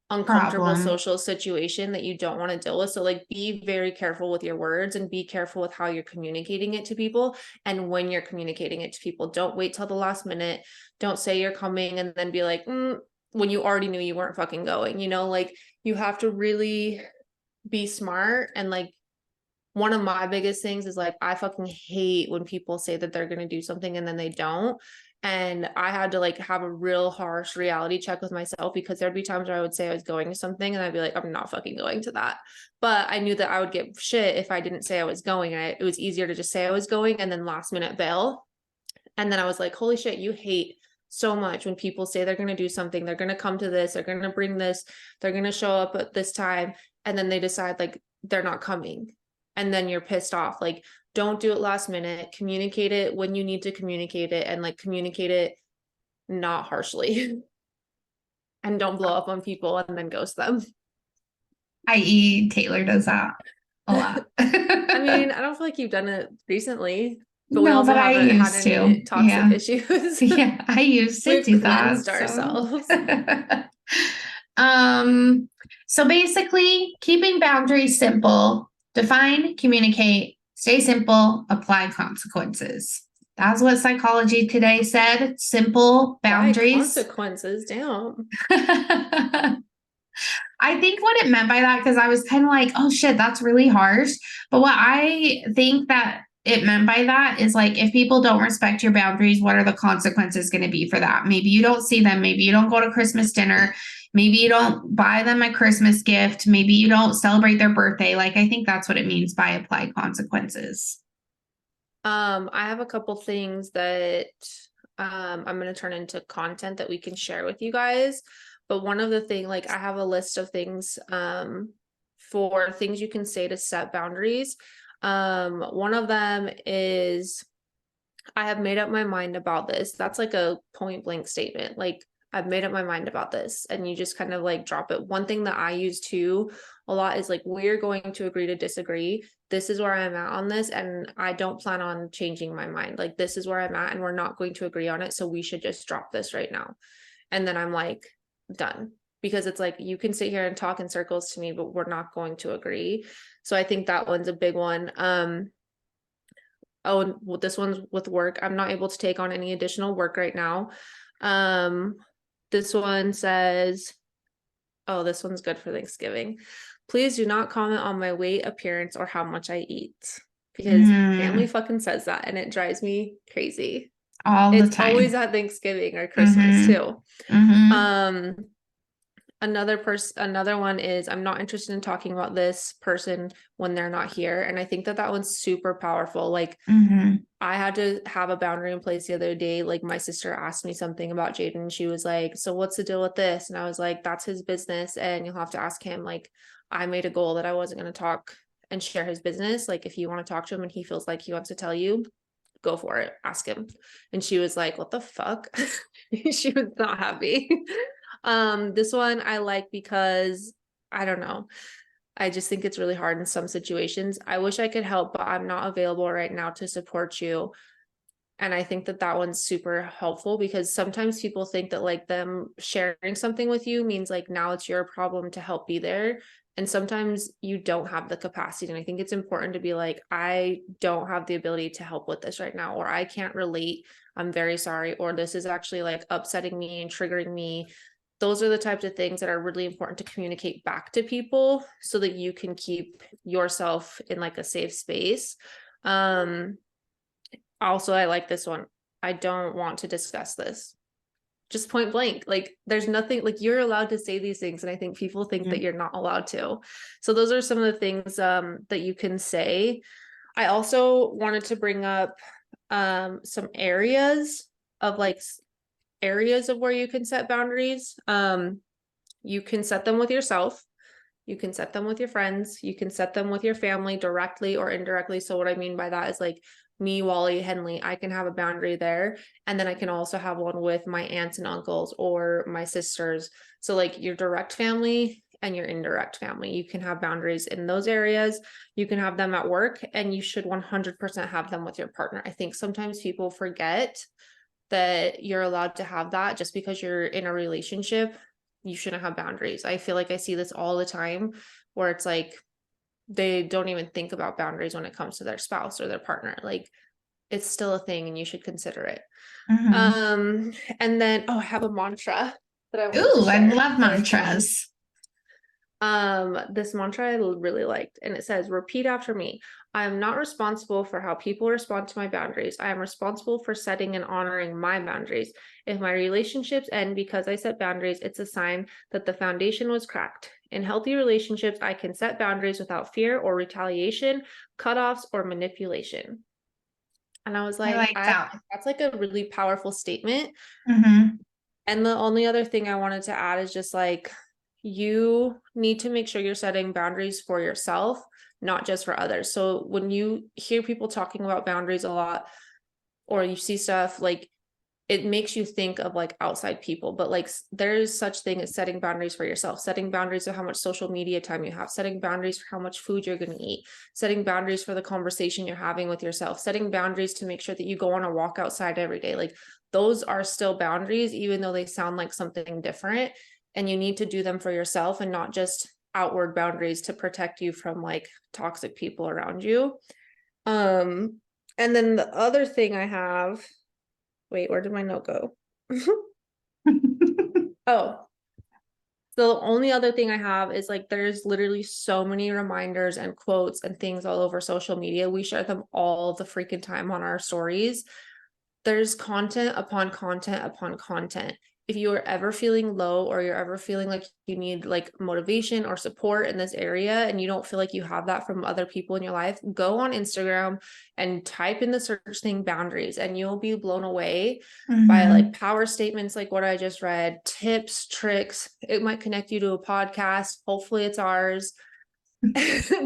uncomfortable social situation that you don't want to deal with. So like be very careful with your words and be careful with how you're communicating it to people. And when you're communicating it to people, don't wait till the last minute. Don't say you're coming and then be like, when you already knew you weren't fucking going, like you have to really be smart. And like one of my biggest things is like I fucking hate when people say that they're going to do something and then they don't. And I had to like have a real harsh reality check with myself, because there'd be times where I would say I was going to something and I'd be like, I'm not fucking going to that. But I knew that I would get shit if I didn't say I was going. And it was easier to just say I was going and then last minute bail. And then I was like, holy shit, you hate so much when people say they're going to do something, they're going to come to this, they're going to bring this, they're going to show up at this time, and then they decide like they're not coming. And then you're pissed off. Like, don't do it last minute. Communicate it when you need to communicate it, and like communicate it not harshly. And don't blow up on people and then ghost them. I.e. Taylor does that a lot. I mean, I don't feel like you've done it recently, but we No, also but I haven't had used to. any toxic Yeah. issues. Yeah, I used to We've do that. cleansed So ourselves. um so basically keeping boundaries simple, define, communicate, stay simple, apply consequences. That's what Psychology Today said. Simple Why boundaries. consequences? Damn. I think what it meant by that, because I was kind of like, oh shit, that's really harsh. But what I think that it meant by that is like, if people don't respect your boundaries, what are the consequences going to be for that? Maybe you don't see them. Maybe you don't go to Christmas dinner. Maybe you don't buy them a Christmas gift. Maybe you don't celebrate their birthday. Like, I think that's what it means by apply consequences. I have a couple things that I'm going to turn into content that we can share with you guys. But one of the thing, like I have a list of things for things you can say to set boundaries. One of them is I have made up my mind about this. That's like a point blank statement. Like, I've made up my mind about this, and you just kind of like drop it. One thing that I use too a lot is like, we're going to agree to disagree. This is where I'm at on this, and I don't plan on changing my mind. Like, this is where I'm at, and we're not going to agree on it. So we should just drop this right now. And then I'm like, done. Because it's like, you can sit here and talk in circles to me, but we're not going to agree. So I think that one's a big one. Oh, well, this one's with work. I'm not able to take on any additional work right now. Um, this one says, oh, this one's good for Thanksgiving. Please do not comment on my weight, appearance, or how much I eat. Because family fucking says that, and it drives me crazy. All the It's always time. at Thanksgiving or Christmas too. Mm-hmm. Um, another one is, I'm not interested in talking about this person when they're not here. And I think that that one's super powerful. Like, Mm-hmm. I had to have a boundary in place the other day. Like, my sister asked me something about Jaden. She was like, so what's the deal with this? And I was like, that's his business, and you'll have to ask him. Like, I made a goal that I wasn't going to talk and share his business. Like, if you want to talk to him and he feels like he wants to tell you, go for it, ask him. And she was like, what the fuck? She was not happy. This one I like because I don't know, I just think it's really hard in some situations. I wish I could help, but I'm not available right now to support you. And I think that that one's super helpful, because sometimes people think that like them sharing something with you means like now it's your problem to help be there. And sometimes you don't have the capacity. And I think it's important to be like, I don't have the ability to help with this right now, or I can't relate. I'm very sorry. Or this is actually like upsetting me and triggering me. Those are the types of things that are really important to communicate back to people so that you can keep yourself in like a safe space. Also, I like this one. I don't want to discuss this. Just point blank. Like, there's nothing, like, you're allowed to say these things, and I think people think that you're not allowed to. So those are some of the things that you can say. I also wanted to bring up some areas of like areas of where you can set boundaries. You can set them with yourself. You can set them with your friends. You can set them with your family directly or indirectly. So what I mean by that is like me, Wally, Henley, I can have a boundary there. And then I can also have one with my aunts and uncles or my sisters. So like your direct family and your indirect family, you can have boundaries in those areas. You can have them at work, and you should 100% have them with your partner. I think sometimes people forget that you're allowed to have that just because you're in a relationship. You shouldn't have boundaries. I feel like I see this all the time where it's like they don't even think about boundaries when it comes to their spouse or their partner. Like, it's still a thing and you should consider it. Mm-hmm. And then I have a mantra that I wanted to Ooh, I share love that I found. mantras. This mantra I really liked, and it says, repeat after me. I am not responsible for how people respond to my boundaries. I am responsible for setting and honoring my boundaries. If my relationships end because I set boundaries, it's a sign that the foundation was cracked. In healthy relationships, I can set boundaries without fear or retaliation, cutoffs, or manipulation. And I was I like, like that. that's like a really powerful statement. Mm-hmm. And the only other thing I wanted to add is just like, you need to make sure you're setting boundaries for yourself, not just for others. So when you hear people talking about boundaries a lot, or you see stuff like, it makes you think of like outside people, but like there's such thing as setting boundaries for yourself, setting boundaries of how much social media time you have, setting boundaries for how much food you're going to eat, setting boundaries for the conversation you're having with yourself, setting boundaries to make sure that you go on a walk outside every day. Like those are still boundaries, even though they sound like something different. And you need to do them for yourself and not just outward boundaries to protect you from like toxic people around you. Um, and then the other thing I have, wait, where did my note go? Oh, so the only other thing I have is like there's literally so many reminders and quotes and things all over social media. We share them all the freaking time on our stories. There's content upon content upon content. If you are ever feeling low or you're ever feeling like you need like motivation or support in this area and you don't feel like you have that from other people in your life, go on Instagram and type in the search thing boundaries and you'll be blown away by Mm-hmm. like power statements like what I just read, tips, tricks. It might connect you to a podcast. Hopefully it's ours.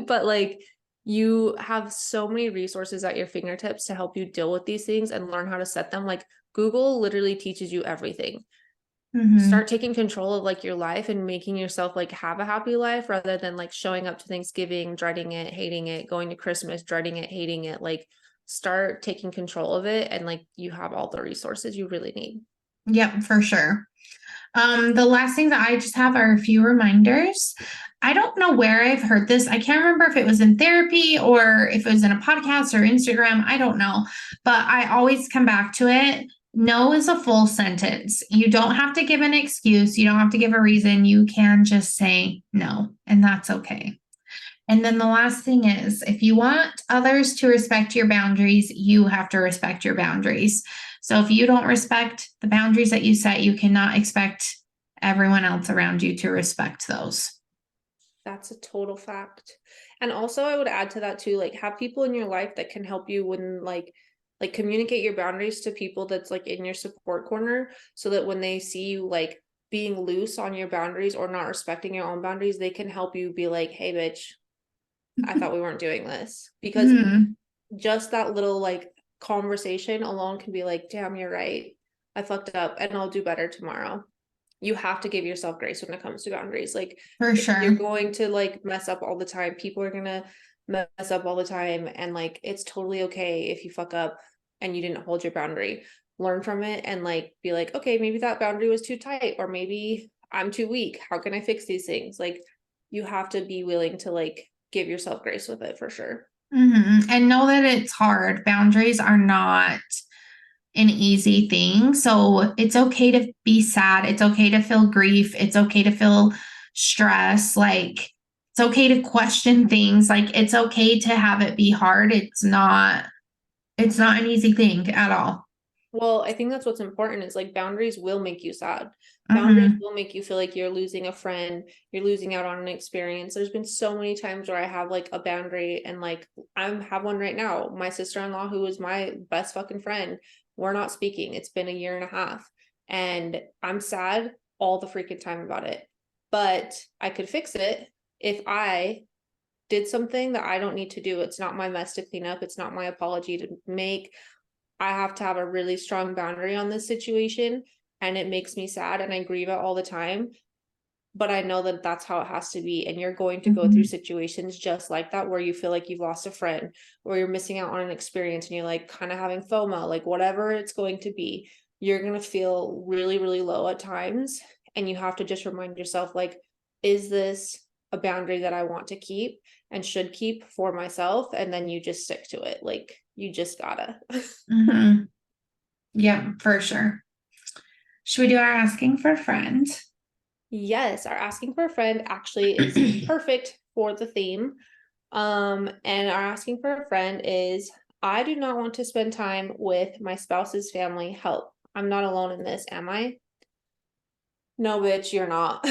But like you have so many resources at your fingertips to help you deal with these things and learn how to set them. Like Google literally teaches you everything. Mm-hmm. Start taking control of like your life and making yourself like have a happy life rather than like showing up to Thanksgiving, dreading it, hating it, going to Christmas, dreading it, hating it. Like start taking control of it and like you have all the resources you really need. Yep, for sure. The last thing that I just have are a few reminders. I don't know where I've heard this. I can't remember if it was in therapy or if it was in a podcast or Instagram. I don't know. But I always come back to it. No is a full sentence. You don't have to give an excuse. You don't have to give a reason. You can just say no, and that's okay. And then the last thing is if you want others to respect your boundaries, you have to respect your boundaries. So if you don't respect the boundaries that you set, you cannot expect everyone else around you to respect those. That's a total fact. And also I would add to that too, like have people in your life that can help you when like communicate your boundaries to people that's like in your support corner so that when they see you like being loose on your boundaries or not respecting your own boundaries, they can help you be like, "Hey bitch, I thought we weren't doing this." Because Mm-hmm. just that little like conversation alone can be like, "Damn, you're right. I fucked up and I'll do better tomorrow." You have to give yourself grace when it comes to boundaries. Like For you're sure. going to like mess up all the time. People are gonna mess up all the time. And like it's totally okay if you fuck up and you didn't hold your boundary. Learn from it and like be like, okay, maybe that boundary was too tight, or maybe I'm too weak. How can I fix these things? Like you have to be willing to like give yourself grace with it for sure. Mm-hmm. And know that it's hard. Boundaries are not an easy thing. So it's okay to be sad. It's okay to feel grief. It's okay to feel stress. Like it's okay to question things. Like it's okay to have it be hard. It's not an easy thing at all. Well, I think that's what's important is like boundaries will make you sad. Boundaries Mm-hmm. will make you feel like you're losing a friend, you're losing out on an experience. There's been so many times where I have like a boundary and like I have one right now. My sister-in-law, who is my best fucking friend, we're not speaking. It's been a year and a half. And I'm sad all the freaking time about it. But I could fix it if I did something that I don't need to do. It's not my mess to clean up. It's not my apology to make. I have to have a really strong boundary on this situation and it makes me sad and I grieve it all the time. But I know that that's how it has to be. And you're going to go through Mm-hmm. situations just like that where you feel like you've lost a friend or you're missing out on an experience and you're like kind of having FOMO, like whatever it's going to be, you're going to feel really, really low at times. And you have to just remind yourself, like, is this a boundary that I want to keep and should keep for myself? And then you just stick to it. Like, you just gotta. Mm-hmm. Yeah, for sure. Should we do our asking for a friend? Yes, our asking for a friend actually is perfect for the theme. And our asking for a friend is I do not want to spend time with my spouse's family. Help. I'm not alone in this, am I? No, bitch, you're not.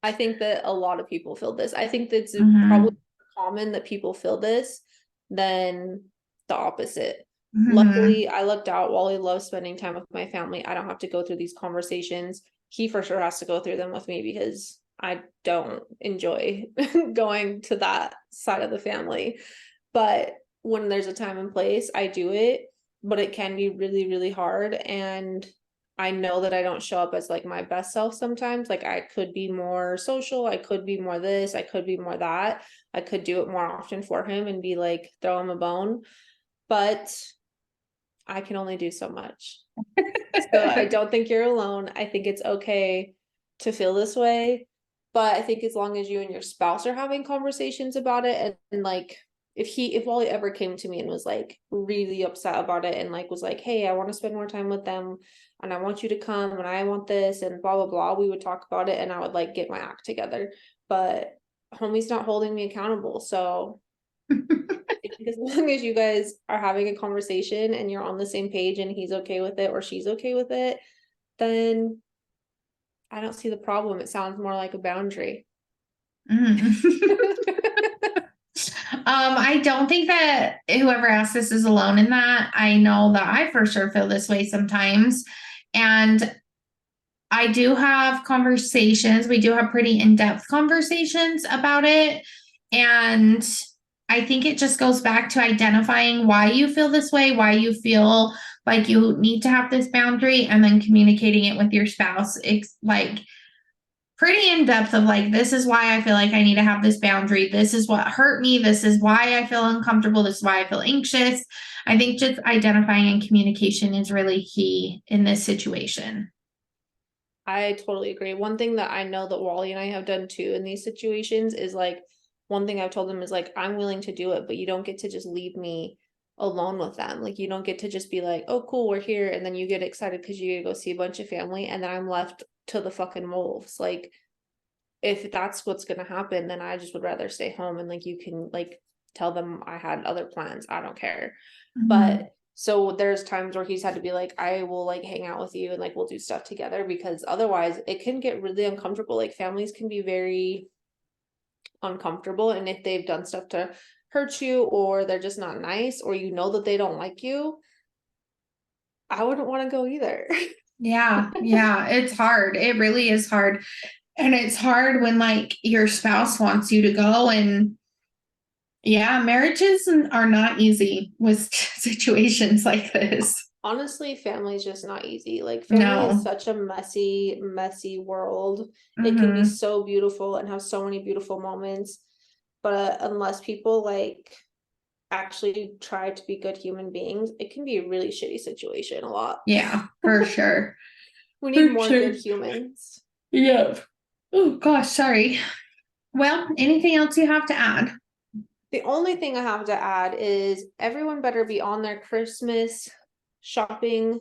I think that a lot of people feel this. I think that's probably Mhm. common that people feel this than the opposite. Mhm. Luckily, I lucked out. Wally loves spending time with my family. I don't have to go through these conversations. He for sure has to go through them with me because I don't enjoy going to that side of the family. But when there's a time and place, I do it, but it can be really, really hard. And I know that I don't show up as like my best self sometimes. Like I could be more social, I could be more this, I could be more that. I could do it more often for him and be like throw him a bone, but I can only do so much. So I don't think you're alone. I think it's okay to feel this way, but I think as long as you and your spouse are having conversations about it and like if Wally ever came to me and was like really upset about it and like was like, hey, I want to spend more time with them and I want you to come and I want this and blah blah blah, we would talk about it and I would like get my act together. But homie's not holding me accountable. So as long as you guys are having a conversation and you're on the same page and he's okay with it or she's okay with it, then I don't see the problem. It sounds more like a boundary. Mhm. I don't think that whoever asked this is alone in that. I know that I for sure feel this way sometimes. And I do have conversations. We do have pretty in-depth conversations about it. And I think it just goes back to identifying why you feel this way, why you feel like you need to have this boundary, and then communicating it with your spouse. It's like pretty in depth of like, this is why I feel like I need to have this boundary. This is what hurt me. This is why I feel uncomfortable. This is why I feel anxious. I think just identifying and communication is really key in this situation. I totally agree. One thing that I know that Wally and I have done too in these situations is like one thing I've told him is like I'm willing to do it, but you don't get to just leave me alone with them. Like you don't get to just be like, "Oh, cool, we're here," and then you get excited because you get to go see a bunch of family, and then I'm left to the fucking wolves. Like if that's what's gonna happen, then I just would rather stay home and like you can like tell them I had other plans. I don't care. Mhm. But so there's times where he's had to be like, I will like hang out with you and like we'll do stuff together because otherwise it can get really uncomfortable. Like families can be very uncomfortable. And if they've done stuff to hurt you or they're just not nice or you know that they don't like you, I wouldn't want to go either. Yeah, yeah, it's hard. It really is hard. And it's hard when like your spouse wants you to go and yeah, marriages are not easy with situations like this. Honestly, family is just not easy. Like family is No. such a messy, messy world. It can be Mhm. so beautiful and have so many beautiful moments, but unless people like actually try to be good human beings, it can be a really shitty situation a lot. Yeah, for sure. We need For more sure. good humans. Yep. Oh gosh, sorry. Well, anything else you have to add? The only thing I have to add is everyone better be on their Christmas shopping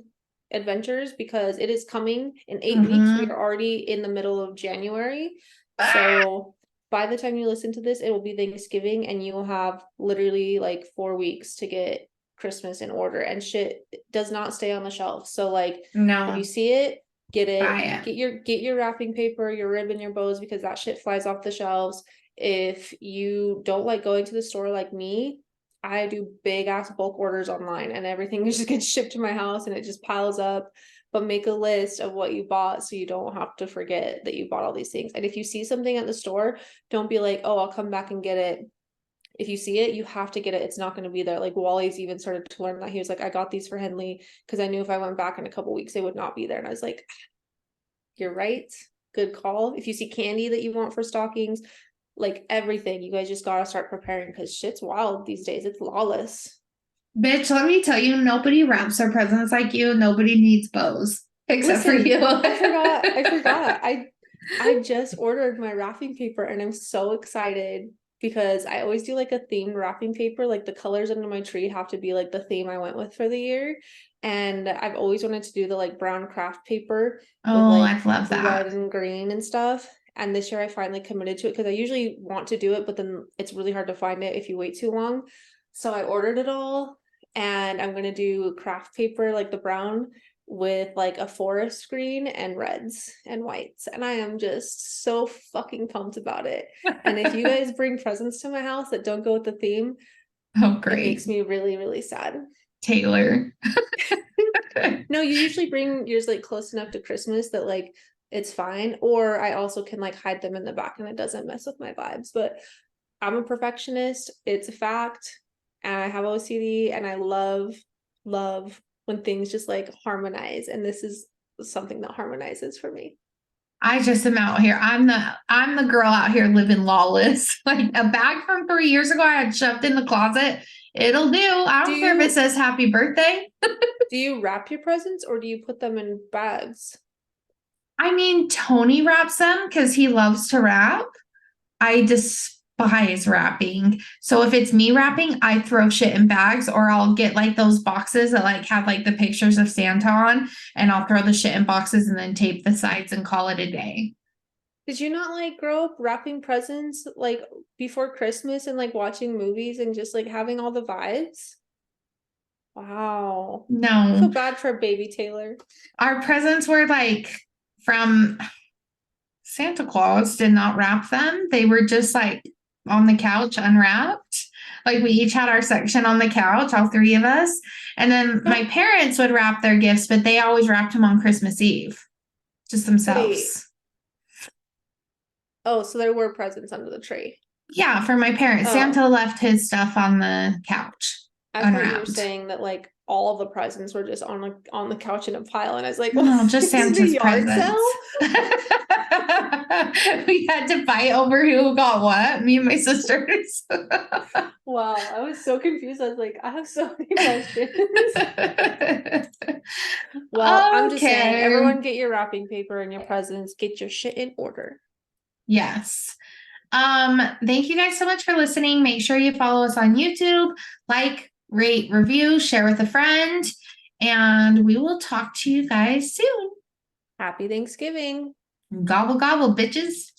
adventures because it is coming in 8 weeks. We Mm-hmm. are already in the middle of January. Ah, So by the time you listen to this, it will be Thanksgiving and you will have literally like 4 weeks to get Christmas in order and shit does not stay on the shelf. So like if you no, see it, get buy it, it. get your wrapping paper, your ribbon, your bows because that shit flies off the shelves. If you don't like going to the store like me, I do big ass bulk orders online and everything just gets shipped to my house and it just piles up. But make a list of what you bought so you don't have to forget that you bought all these things. And if you see something at the store, don't be like, oh, I'll come back and get it. If you see it, you have to get it. It's not going to be there. Like Wally's even started to learn that. He was like, I got these for Henley because I knew if I went back in a couple weeks, they would not be there. And I was like, you're right. Good call. If you see candy that you want for stockings, like everything, you guys just gotta start preparing because shit's wild these days. It's lawless. Bitch, let me tell you, nobody wraps their presents like you. Nobody needs bows except for Listen, you. I forgot. I just ordered my wrapping paper and I'm so excited. because I always do like a themed wrapping paper. Like the colors under my tree have to be like the theme I went with for the year. And I've always wanted to do the like brown craft paper with Oh, I like love red that. and green and stuff. And this year I finally committed to it because I usually want to do it, but then it's really hard to find it if you wait too long. So I ordered it all and I'm gonna do craft paper like the brown with like a forest green and reds and whites. And I am just so fucking pumped about it. And if you guys bring presents to my house that don't go with the theme, Oh, it great. makes me really, really sad. Taylor. No, you usually bring yours like close enough to Christmas that like it's fine. Or I also can like hide them in the back and it doesn't mess with my vibes. But I'm a perfectionist. It's a fact. And I have OCD and I love when things just like harmonize. And this is something that harmonizes for me. I just am out here. I'm the girl out here living lawless. Like a bag from 3 years ago I had shoved in the closet. It'll do. I Do don't care if it you says happy birthday. do you wrap your presents or do you put them in bags? I mean, Tony wraps them because he loves to wrap. I despise wrapping. So if it's me wrapping, I throw shit in bags or I'll get like those boxes that like have like the pictures of Santa on and I'll throw the shit in boxes and then tape the sides and call it a day. Did you not like grow up wrapping presents like before Christmas and like watching movies and just like having all the vibes? Wow. I feel No, bad for baby Taylor. our presents were like from Santa Claus did not wrap them. They were just like on the couch unwrapped. Like we each had our section on the couch, all three of us. And then my parents would wrap their gifts, but they always wrapped them on Christmas Eve, just Wait. themselves. Oh, so there were presents under the tree. Yeah, for my parents. Oh, Santa left his stuff on the couch, I thought you were unwrapped. saying that like all the presents were just on the couch in a pile, and I was like, "What? No, just Is it a Santa's yard presents. sale?" We had to fight over who got what, me and my sisters. Wow, I was so confused. I was like, I have so many questions. Well, I'm just saying, Okay. everyone get your wrapping paper and your presents, get your shit in order. Yes. Thank you guys so much for listening. Make sure you follow us on YouTube, like, rate, review, share with a friend, and we will talk to you guys soon. Happy Thanksgiving. Gobble gobble, bitches.